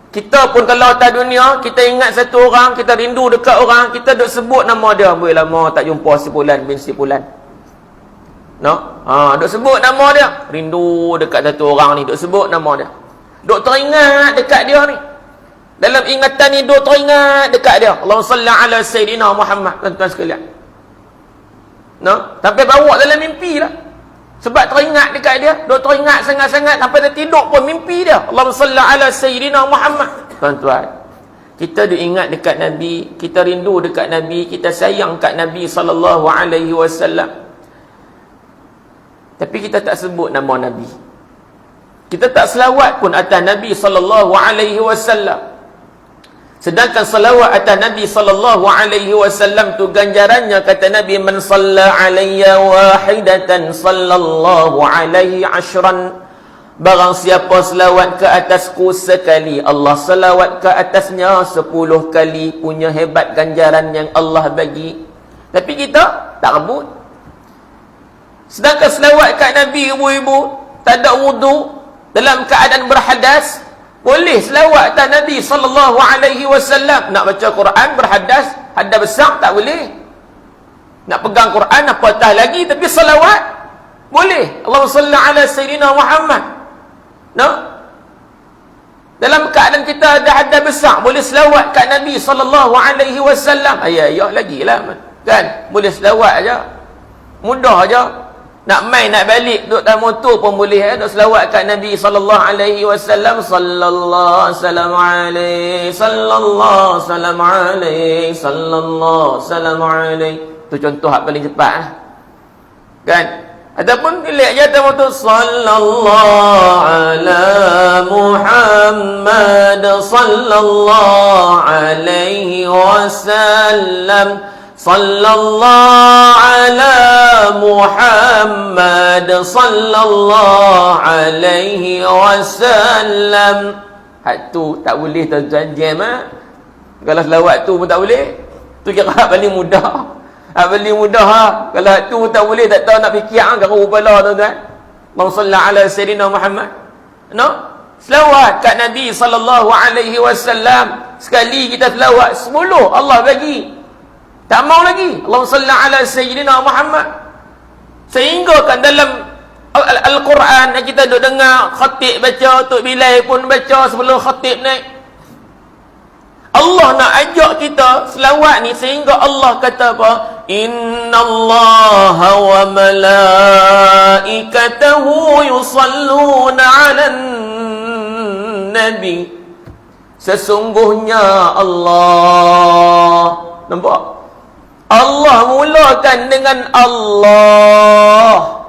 Kita pun kalau atas dunia, kita ingat satu orang, kita rindu dekat orang, kita duk sebut nama dia. Boleh lama tak jumpa si fulan bin si fulan. No? Duk sebut nama dia. Rindu dekat satu orang ni, duk sebut nama dia. Duk teringat dekat dia ni. Dalam ingatan ni duk teringat dekat dia. Allahumma salli ala Sayyidina Muhammad, tuan-tuan sekalian. No? Sampai bawa dalam mimpi lah. Sebab teringat dekat dia, duk teringat sangat-sangat sampai dia tidur pun mimpi dia. Allahumma salli ala Sayyidina Muhammad. Tuan-tuan, kita duk ingat dekat Nabi, kita rindu dekat Nabi, kita sayang kat Nabi sallallahu alaihi wasallam. Tapi kita tak sebut nama Nabi. Kita tak selawat pun atas Nabi sallallahu alaihi wasallam. Sedangkan salawat atas Nabi sallallahu alaihi wasallam tu ganjarannya, kata Nabi, man salla alayya wahidatan sallallahu alaihi ashran. Barang siapa selawat ke atasku sekali, Allah selawat ke atasnya 10 kali. Punya hebat ganjaran yang Allah bagi. Tapi kita tak rebut. Sedangkan selawat kat Nabi, ibu-ibu tak ada wudu, dalam keadaan berhadas, boleh selawat atas Nabi sallallahu alaihi wasallam. Nak baca Quran berhadas, hadas besar tak boleh. Nak pegang Quran apatah lagi, tapi selawat boleh. Allahumma salli ala Sayyidina Muhammad. No? Dalam keadaan kita ada hadas besar, boleh selawat kat Nabi sallallahu alaihi wasallam. Ayah lagi lah kan, boleh selawat aja. Mudah aja. Nak main, nak balik, duduk dalam motor pun boleh. Duduk selawat kat Nabi sallallahu alaihi wasallam. Sallallahu salam alaihi, sallallahu salam alaihi, sallallahu salam alaihi. Tu contoh yang paling cepat lah. Kan? Ataupun lihat je atas motor, sallallahu ala Muhammad, sallallahu alaihi wasallam. Sallallahu ala Muhammad, sallallahu alaihi wasallam. Hak tu tak boleh tuan-tuan jam ah. Kalau selawat tu pun tak boleh. Tu kira hak paling mudah. Hak paling mudah ha. Kalau hak tu pun tak boleh, tak tahu nak fikir ah garu kepala tuan-tuan. Allahumma salli ala Sayyidina Muhammad. No? Selawat kat Nabi sallallahu alaihi wasallam. Sekali kita selawat 10 Allah bagi. Tak mau lagi. Allahumma salli ala Sayyidina Muhammad. Sehingga kan dalam Al-Quran yang kita duk dengar khatib baca, Tok Bilal pun baca sebelum khatib naik. Allah nak ajak kita selawat ni, sehingga Allah kata apa? Innallaha wa malaikatahu yusalluna 'alan nabi. Sesungguhnya Allah, nampak? Allah mulakan dengan Allah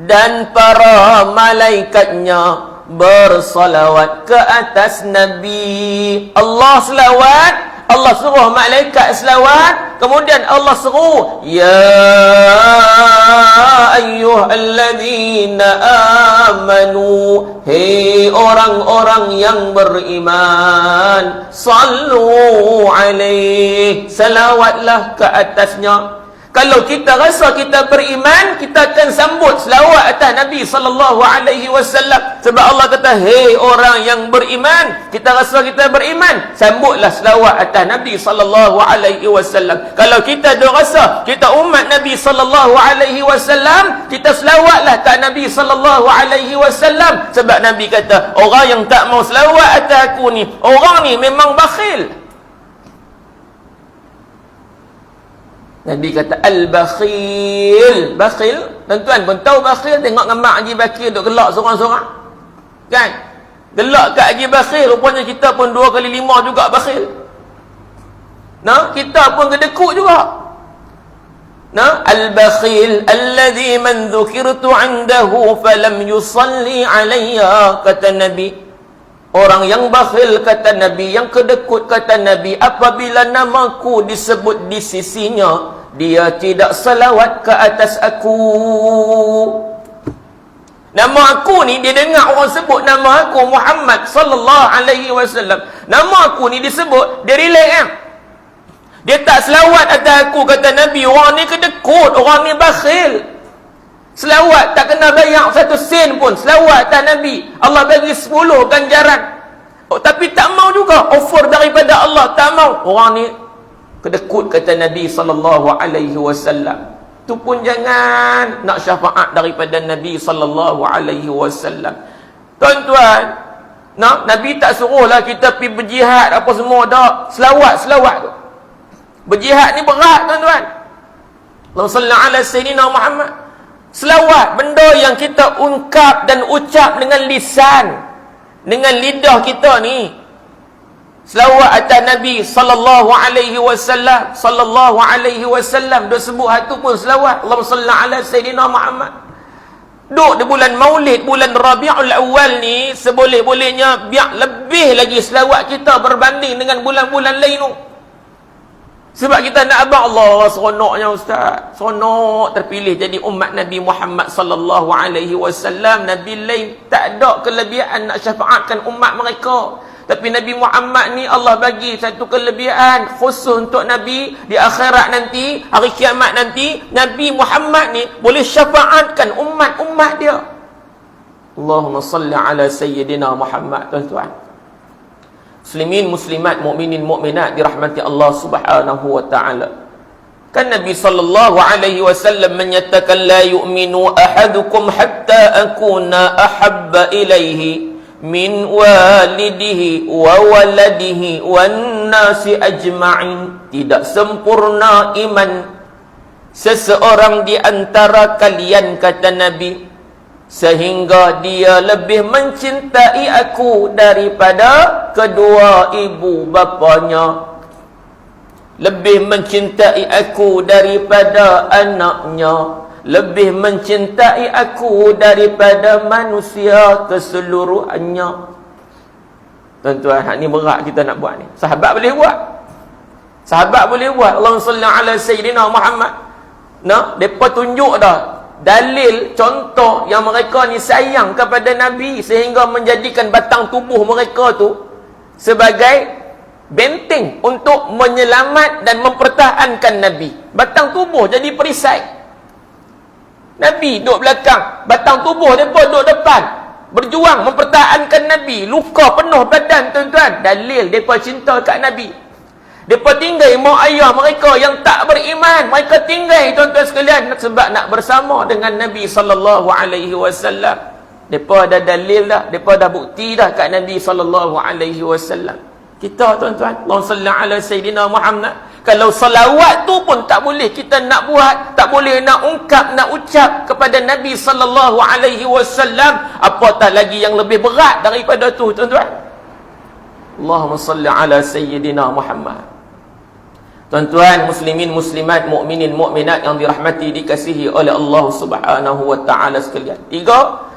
dan para malaikatnya bersalawat ke atas Nabi. Allah selawat, Allah suruh malaikat selawat, kemudian Allah suruh, ya ayyuhalladzina amanu, hei orang-orang yang beriman, sallu alaihi, salawatlah ke atasnya. Kalau kita rasa kita beriman, kita akan sambut selawat atas Nabi sallallahu alaihi wasallam. Sebab Allah kata, "Hei orang yang beriman," kita rasa kita beriman, sambutlah selawat atas Nabi sallallahu alaihi wasallam. Kalau kita dah rasa kita umat Nabi sallallahu alaihi wasallam, kita selawatlah atas Nabi sallallahu alaihi wasallam. Sebab Nabi kata, orang yang tak mau selawat atas aku ni, orang ni memang bakhil. Nabi kata al-bakhil. Bakhil, tuan-tuan pun tahu bakhil. Tengok dengan mak Haji Bakhil duk gelak seorang-seorang, kan? Gelak kat Haji Bakhil, rupanya kita pun 2 kali 5 juga bakhil. Nah, kita pun kedekut juga. Nah, al-bakhil alladhi man dhukirtu 'indahu falam yusalli alayya, kata Nabi. Orang yang bakhil, kata Nabi, yang kedekut, kata Nabi, apabila namaku disebut di sisinya, dia tidak salawat ke atas aku. Nama aku ni, dia dengar orang sebut nama aku Muhammad sallallahu alaihi wasallam. Nama aku ni disebut, dia relax kan? Dia tak selawat atas aku, kata Nabi. Orang ni kedekut, orang ni bakhil. Selawat tak kena bayar 1 sen pun. Selawat atas Nabi, Allah bagi 10 ganjaran. Tapi tak mau juga offer daripada Allah, tak mau. Orang ni kedekut, kata Nabi sallallahu alaihi wasallam. Tu pun jangan nak syafaat daripada Nabi sallallahu alaihi wasallam. Tuan-tuan, Nabi tak suruhlah kita pergi berjihad apa semua dak. Selawat tu. Berjihad ni berat, tuan-tuan. Allahumma salli ala sayyidina Muhammad. Selawat, benda yang kita ungkap dan ucap dengan lisan, dengan lidah kita ni. Selawat atas Nabi sallallahu alaihi wasallam, sallallahu alaihi wasallam. Dia sebut hatu pun selawat. Allahumma salli ala sayyidina Muhammad. Duk di bulan Maulid, bulan Rabiul Awal ni, seboleh-bolehnya biar lebih lagi selawat kita berbanding dengan bulan-bulan lain tu. Sebab kita nak abang Allah, seronoknya ustaz. Seronok terpilih jadi umat Nabi Muhammad sallallahu alaihi wasallam. Nabi lain tak ada kelebihan nak syafaatkan umat mereka. Tapi Nabi Muhammad ni Allah bagi satu kelebihan khusus untuk Nabi. Di akhirat nanti, hari kiamat nanti, Nabi Muhammad ni boleh syafaatkan umat-umat dia. Allahumma salli ala sayyidina Muhammad. Tuan-tuan, muslimin, muslimat, mukminin, mukminat dirahmati Allah Subhanahu wa taala. Kan Nabi sallallahu alaihi wasallam menyatakan, la yu'minu ahadukum hatta akuna ahabba ilaihi min walidihi wa waladihi wan nasi ajma'in. Tidak sempurna iman seseorang di antara kalian, kata Nabi, sehingga dia lebih mencintai aku daripada kedua ibu bapanya, lebih mencintai aku daripada anaknya, lebih mencintai aku daripada manusia keseluruhannya. Tuan-tuan, hak ni berat kita nak buat ni. Sahabat boleh buat. Sahabat boleh buat. Allahumma salli ala sayyidina Muhammad. Depa tunjuk dah dalil, contoh yang mereka ni sayang kepada Nabi sehingga menjadikan batang tubuh mereka tu sebagai benteng untuk menyelamat dan mempertahankan Nabi. Batang tubuh jadi perisai. Nabi duduk belakang, batang tubuh mereka duduk depan, berjuang mempertahankan Nabi. Luka penuh badan, tuan-tuan. Dalil mereka cinta kat Nabi. Mereka tinggal mak ayah mereka yang tak beriman. Mereka tinggal, tuan-tuan sekalian, sebab nak bersama dengan Nabi sallallahu alaihi wasallam. Mereka ada dalil dah, mereka dah bukti dah kat Nabi sallallahu alaihi wasallam. Kita, tuan-tuan, Allahumma salli ala sayyidina Muhammad. Kalau salawat tu pun tak boleh kita nak buat, tak boleh nak ungkap, nak ucap kepada Nabi sallallahu alaihi wasallam, apatah lagi yang lebih berat daripada tu, tuan-tuan. Allahumma salli ala sayyidina Muhammad. Tuan-tuan, muslimin, muslimat, mukminin, mukminat yang dirahmati, dikasihi oleh Allah Subhanahu wa taala sekalian. 3,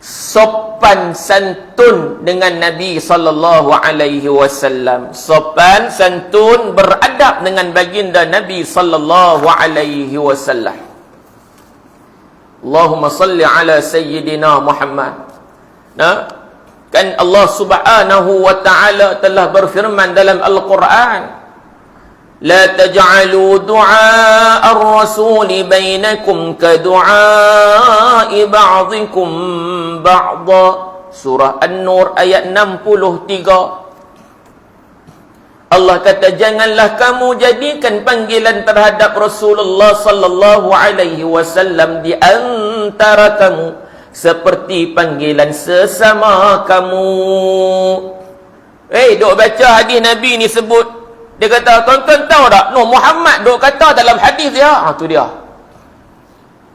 sopan santun dengan Nabi sallallahu alaihi wasallam. Sopan santun beradab dengan baginda Nabi sallallahu alaihi wasallam. Allahumma salli ala sayyidina Muhammad. Kan Allah Subhanahu wa taala telah berfirman dalam Al-Quran, La taj'alu du'a ar-rasuli bainakum ka du'a'i ba'dikum ba'da. Surah An-Nur ayat 63. Allah kata, janganlah kamu jadikan panggilan terhadap Rasulullah sallallahu alaihi wasallam di antara kamu seperti panggilan sesama kamu. Duk baca hadis Nabi ni sebut. Dia kata, tuan-tuan tahu tak? No, Muhammad duk kata dalam hadis dia. Tu dia.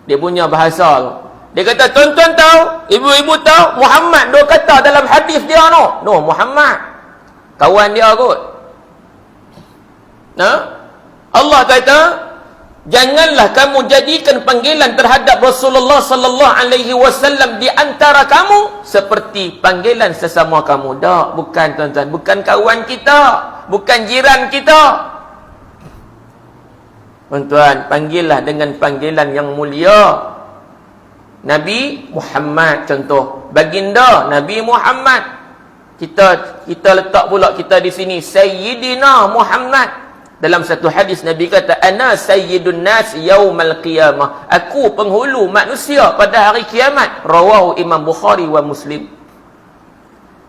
Dia punya bahasa tu. Dia kata, tuan-tuan tahu? Ibu-ibu tahu? Muhammad duk kata dalam hadis dia no. No, Muhammad. Kawan dia kot. Allah kata, janganlah kamu jadikan panggilan terhadap Rasulullah sallallahu alaihi wasallam di antara kamu seperti panggilan sesama kamu. Tak, bukan tuan-tuan, bukan kawan kita, bukan jiran kita. Tuan-tuan, panggillah dengan panggilan yang mulia. Nabi Muhammad contoh, baginda Nabi Muhammad. Kita letak pula kita di sini Sayyidina Muhammad. Dalam satu hadis Nabi kata, ana sayyidun nas yaumal qiyamah. Aku penghulu manusia pada hari kiamat. Rawahu Imam Bukhari wa Muslim.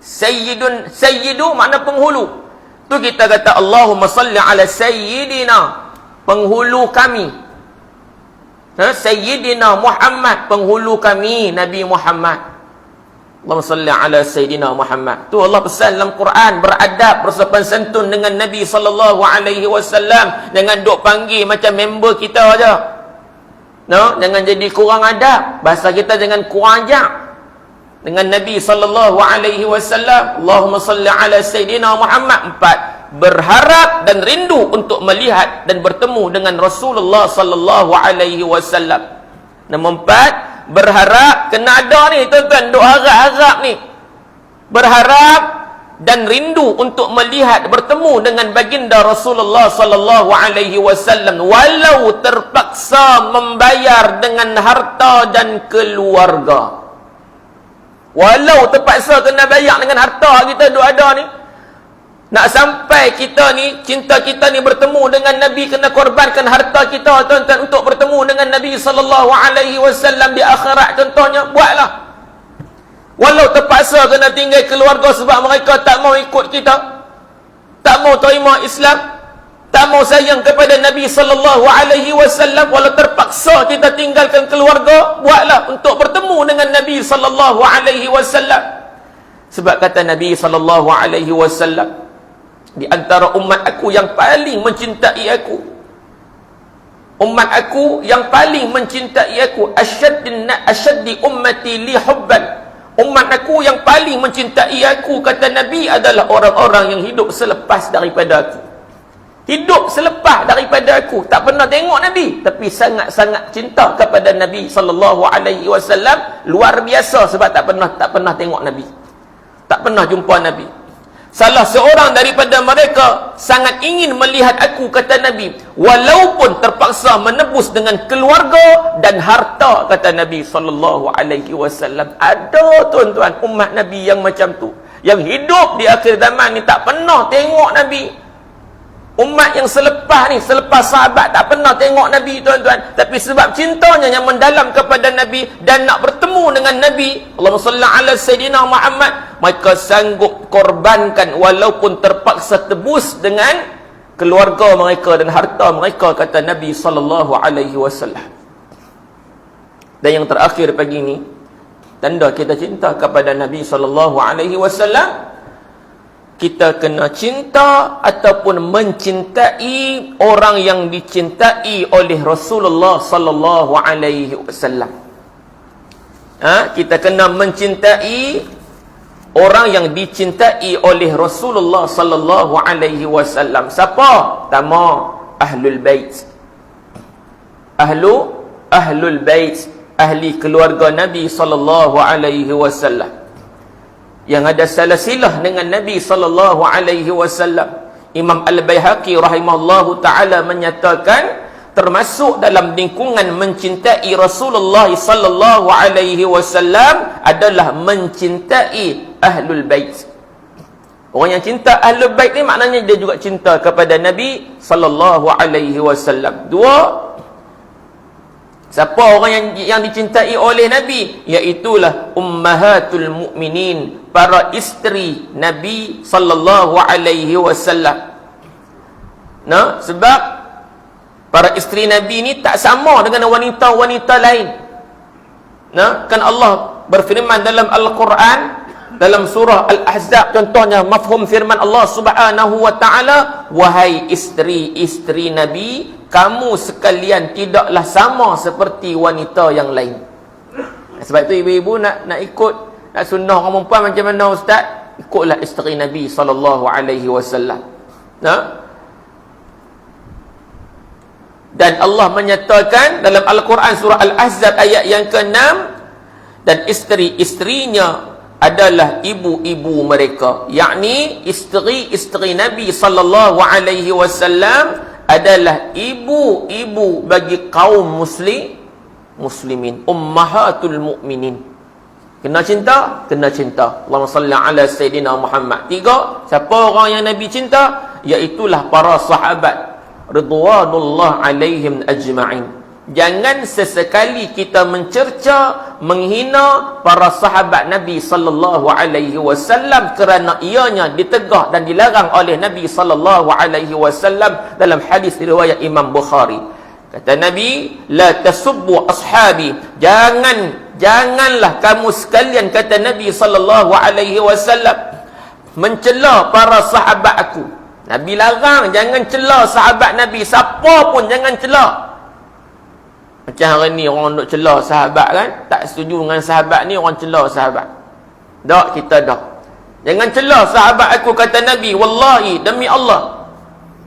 Sayyidu makna penghulu. Tu kita kata Allahumma salli ala sayyidina, penghulu kami. Sayyidina Muhammad, penghulu kami Nabi Muhammad. Allahumma salli ala Sayyidina Muhammad. Tu Allah pesan dalam Quran, beradab, bersopan santun dengan Nabi sallallahu alaihi wasallam. Jangan duk panggil macam member kita aja. Jangan jadi kurang adab. Bahasa kita jangan kurang ajak dengan Nabi sallallahu alaihi wasallam. Allahumma salli ala Sayyidina Muhammad. 4. Berharap dan rindu untuk melihat dan bertemu dengan Rasulullah sallallahu alaihi wasallam. Nombor 4, berharap, kena ada ni tuan-tuan, duk harap-harap ni. Berharap dan rindu untuk melihat, bertemu dengan baginda Rasulullah sallallahu alaihi wasallam walau terpaksa membayar dengan harta dan keluarga. Walau terpaksa kena bayar dengan harta kita duk ada ni. Nak sampai kita ni, cinta kita ni bertemu dengan Nabi, kena korbankan harta kita tuan-tuan untuk bertemu dengan Nabi sallallahu alaihi wasallam di akhirat contohnya, buatlah. Walau terpaksa kena tinggal keluarga sebab mereka tak mau ikut kita, tak mau terima Islam, tak mau sayang kepada Nabi sallallahu alaihi wasallam, walau terpaksa kita tinggalkan keluarga, buatlah untuk bertemu dengan Nabi sallallahu alaihi wasallam. Sebab kata Nabi sallallahu alaihi wasallam, di antara umat aku yang paling mencintai aku, umat aku yang paling mencintai aku, asyaddi ummati li hubban, umat aku yang paling mencintai aku, kata Nabi, adalah orang-orang yang hidup selepas daripada aku. Hidup selepas daripada aku, tak pernah tengok Nabi, tapi sangat-sangat cinta kepada Nabi sallallahu alaihi wasallam, luar biasa sebab tak pernah tengok Nabi, tak pernah jumpa Nabi. Salah seorang daripada mereka sangat ingin melihat aku, kata Nabi, walaupun terpaksa menebus dengan keluarga dan harta, kata Nabi sallallahu alaihi wasallam. Ada tuan-tuan umat Nabi yang macam tu, yang hidup di akhir zaman ni tak pernah tengok Nabi. Umat yang selepas ni, selepas sahabat, tak pernah tengok Nabi tuan-tuan, tapi sebab cintanya yang mendalam kepada Nabi dan nak bertemu dengan Nabi, Allahumma salli ala Sayyidina Muhammad, mereka sanggup korbankan walaupun terpaksa tebus dengan keluarga mereka dan harta mereka, kata Nabi sallallahu alaihi wasallam. Dan yang terakhir pagi ni, tanda kita cinta kepada Nabi sallallahu alaihi wasallam, kita kena cinta ataupun mencintai orang yang dicintai oleh Rasulullah sallallahu alaihi wasallam. Kita kena mencintai orang yang dicintai oleh Rasulullah sallallahu alaihi wasallam. Siapa? Pertama, ahlul bait. Ahlul bait, ahli keluarga Nabi sallallahu alaihi wasallam, yang ada silsilah dengan Nabi sallallahu alaihi wasallam. Imam Al-Baihaqi rahimahullahu taala menyatakan, termasuk dalam lingkungan mencintai Rasulullah sallallahu alaihi wasallam adalah mencintai ahlul bait. Orang yang cinta Ahlul Bait ni maknanya dia juga cinta kepada Nabi sallallahu alaihi wasallam. Dua, siapa orang yang dicintai oleh Nabi? Iaitulah ummahatul mukminin, para isteri Nabi sallallahu alaihi wasallam. Nah, sebab para isteri Nabi ni tak sama dengan wanita-wanita lain. Nah, kan Allah berfirman dalam Al-Quran, dalam surah Al-Ahzab contohnya, mafhum firman Allah Subhanahu wa taala, wahai isteri-isteri Nabi, kamu sekalian tidaklah sama seperti wanita yang lain. Sebab itu ibu-ibu nak ikut, nak sunnah orang perempuan macam mana ustaz? Ikutlah isteri Nabi sallallahu alaihi wasallam. Nah, dan Allah menyatakan dalam Al-Quran surah Al-Ahzab ayat yang ke-6, dan isteri-isterinya adalah ibu-ibu mereka, yakni isteri-isteri Nabi sallallahu alaihi wasallam adalah ibu-ibu bagi kaum muslimin, ummahatul mukminin. Kena cinta? Kena cinta. Allahumma salli ala Sayyidina Muhammad. Tiga, siapa orang yang Nabi cinta? Iaitulah para sahabat ridwanullah alaihim ajma'in. Jangan sesekali kita mencerca, menghina para sahabat Nabi sallallahu alaihi wasallam, kerana ianya ditegah dan dilarang oleh Nabi sallallahu alaihi wasallam dalam hadis riwayat Imam Bukhari. Kata Nabi, la tasubbu ashabi, janganlah kamu sekalian, kata Nabi sallallahu alaihi wasallam, mencela para sahabat aku. Nabi larang jangan cela sahabat Nabi, siapa pun jangan cela. Macam hari ni orang duk cela sahabat kan, tak setuju dengan sahabat ni, orang cela sahabat. Tak, kita dah. Jangan cela sahabat aku, kata Nabi. Wallahi, demi Allah.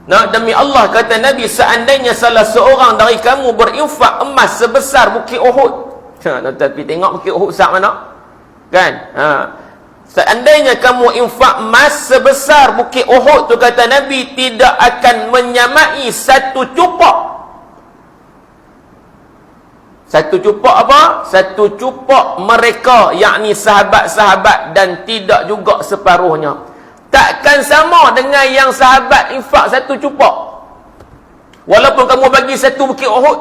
Nah, demi Allah, kata Nabi, seandainya salah seorang dari kamu berinfak emas sebesar bukit Uhud. Tapi tengok bukit Uhud besar mana? Kan? Seandainya kamu infak emas sebesar bukit Uhud tu, kata Nabi, tidak akan menyamai satu cupak. Satu cupak apa? Satu cupak mereka, yakni sahabat-sahabat, dan tidak juga separuhnya. Takkan sama dengan yang sahabat infak satu cupak. Walaupun kamu bagi satu bukit Uhud,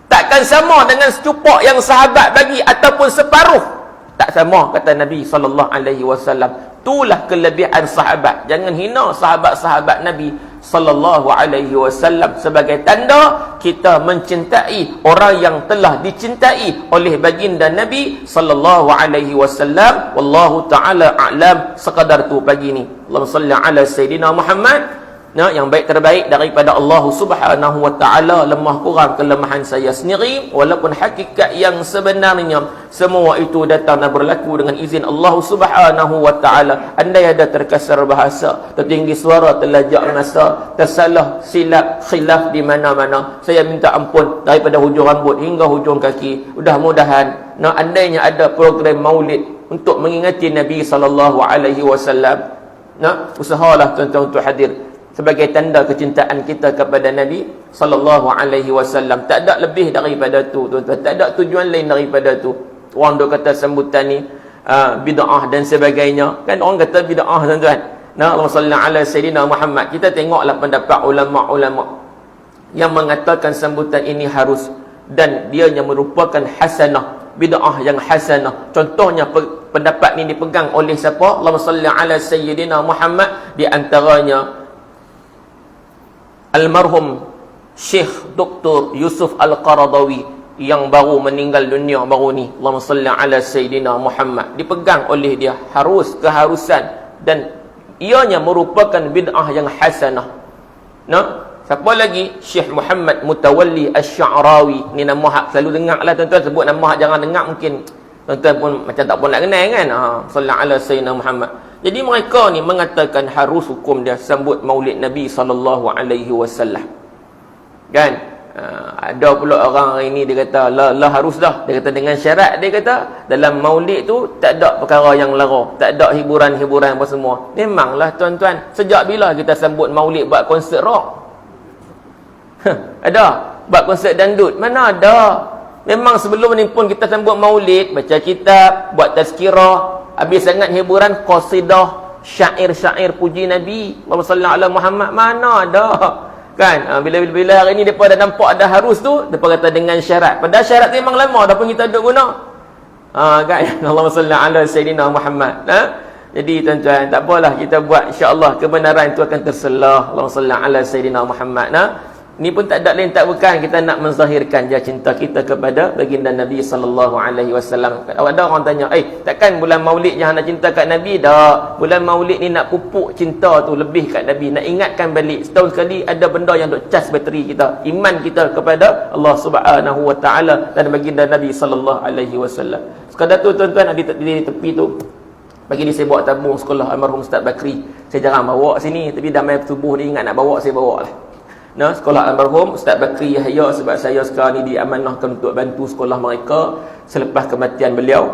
takkan sama dengan secupak yang sahabat bagi ataupun separuh. Tak sama, kata Nabi sallallahu alaihi wasallam. Itulah kelebihan sahabat. Jangan hina sahabat-sahabat Nabi sallallahu alaihi wasallam, sebagai tanda kita mencintai orang yang telah dicintai oleh baginda Nabi sallallahu alaihi wasallam. Wallahu taala a'lam. Sekadar tu pagi ni. Allahumma salli ala Sayyidina Muhammad. Nah, yang baik terbaik daripada Allah Subhanahu wa taala, lemah kurang kelemahan saya sendiri, walaupun hakikat yang sebenarnya semua itu datang dan berlaku dengan izin Allah Subhanahu wa taala. Andai ada terkasar bahasa, tertinggi suara, terlajak masa, tersalah silap khilaf di mana-mana, saya minta ampun daripada hujung rambut hingga hujung kaki. Mudah-mudahan andainya ada program maulid untuk mengingati Nabi sallallahu alaihi wasallam, usahalah tuan-tuan untuk hadir sebagai tanda kecintaan kita kepada Nabi sallallahu alaihi wasallam. Tak ada lebih daripada tu, tuan-tuan. Tak ada tujuan lain daripada tu. Orang duk kata sambutan ni bid'ah dan sebagainya. Kan orang kata bid'ah, tuan-tuan. Allahumma salli ala Sayyidina Muhammad. Kita tengoklah pendapat ulama-ulama yang mengatakan sambutan ini harus, dan dianya merupakan hasanah, bid'ah yang hasanah. Contohnya pendapat ni dipegang oleh siapa? Allahumma salli ala Sayyidina Muhammad. Di antaranya almarhum Syekh Dr. Yusuf Al-Qaradawi yang baru meninggal dunia baru ni. Allahumma salli ala Sayyidina Muhammad. Dipegang oleh dia, keharusan, dan ianya merupakan bid'ah yang hasanah. Siapa lagi? Syekh Muhammad Mutawalli Asy-Sya'rawi. Ni nama hak selalu dengar lah tuan-tuan. Sebut nama hak jangan dengar, mungkin tuan-tuan pun macam tak pun nak kenal kan. Sallallahu ala Sayyidina Muhammad. Jadi mereka ni mengatakan harus hukum dia sambut maulid Nabi sallallahu alaihi wasallam. Kan? Ada pula orang hari ni dia kata la harus dah. Dia kata dengan syarat, dia kata dalam maulid tu tak ada perkara yang lara, tak ada hiburan-hiburan apa semua. Memanglah tuan-tuan, sejak bila kita sambut maulid buat konsert rock? Ada? Buat konsert dangdut? Mana ada? Memang sebelum ni pun kita sambut maulid, baca kitab, buat tazkirah. Habis sangat hiburan, qasidah, syair-syair puji Nabi. Allahumma salli ala Muhammad. Mana ada? Kan? Bila hari ni depa dah nampak dah harus tu, depa kata dengan syarat. Padahal syarat tu memang lama dah pun kita duk guna. Kan? Allahumma salli ala Sayyidina Muhammad. Jadi tuan-tuan, tak apalah kita buat, insya-Allah kebenaran itu akan terselah. Allahumma salli ala Sayyidina Muhammad. Ni pun tak ada lain tak bukan kita nak menzahirkan je cinta kita kepada baginda Nabi sallallahu alaihi wasallam. Ada orang tanya, takkan bulan Maulid jangan nak cinta kat Nabi? Tak. Bulan Maulid ni nak pupuk cinta tu lebih kat Nabi, nak ingatkan balik setahun sekali ada benda yang duk cas bateri kita, iman kita kepada Allah Subhanahu wa taala dan baginda Nabi sallallahu alaihi wasallam. Sekadar tu tuan-tuan, di tepi tu pagi ni saya bawa tabung sekolah almarhum Ustaz Bakri. Saya jarang bawa sini, tapi dah main subuh ni ingat nak bawa, saya bawa lah. Sekolah almarhum Ustaz Bakri Yahya, sebab saya sekarang ni diamanahkan untuk bantu sekolah mereka selepas kematian beliau.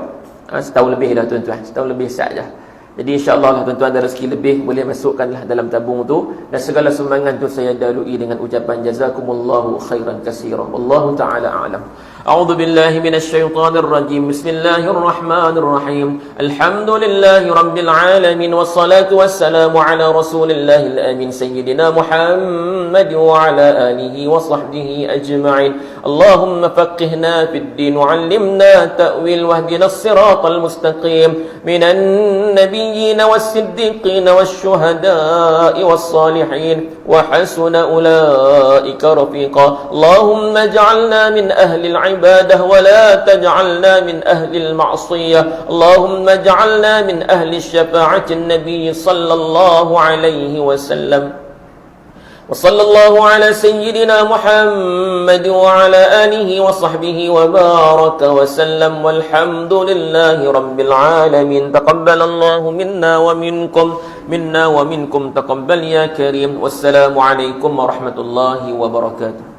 Setahun lebih dah tuan-tuan, setahun lebih saja. Jadi insya-Allah lah tuan-tuan, ada rezeki lebih boleh masukkanlah dalam tabung tu, dan segala sumbangan tu saya dalui dengan ucapan jazakumullahu khairan katsiran. Wallahu taala a'lam. أعوذ بالله من الشيطان الرجيم. بسم الله الرحمن الرحيم. الحمد لله رب العالمين، والصلاة والسلام على رسول الله الأمين سيدنا محمد وعلى آله وصحبه أجمعين. اللهم فقهنا في الدين وعلمنا تأويل واهدنا الصراط المستقيم من النبيين والصديقين والشهداء والصالحين وحسن أولئك رفيقا. اللهم اجعلنا من أهل العبادة ولا تجعلنا من أهل المعصية. اللهم اجعلنا من أهل الشفاعة النبي صلى الله عليه وسلم. وصلى الله على سيدنا محمد وعلى آله وصحبه وبارك وسلم، والحمد لله رب العالمين. تقبل الله منا ومنكم تقبل يا كريم. والسلام عليكم ورحمة الله وبركاته.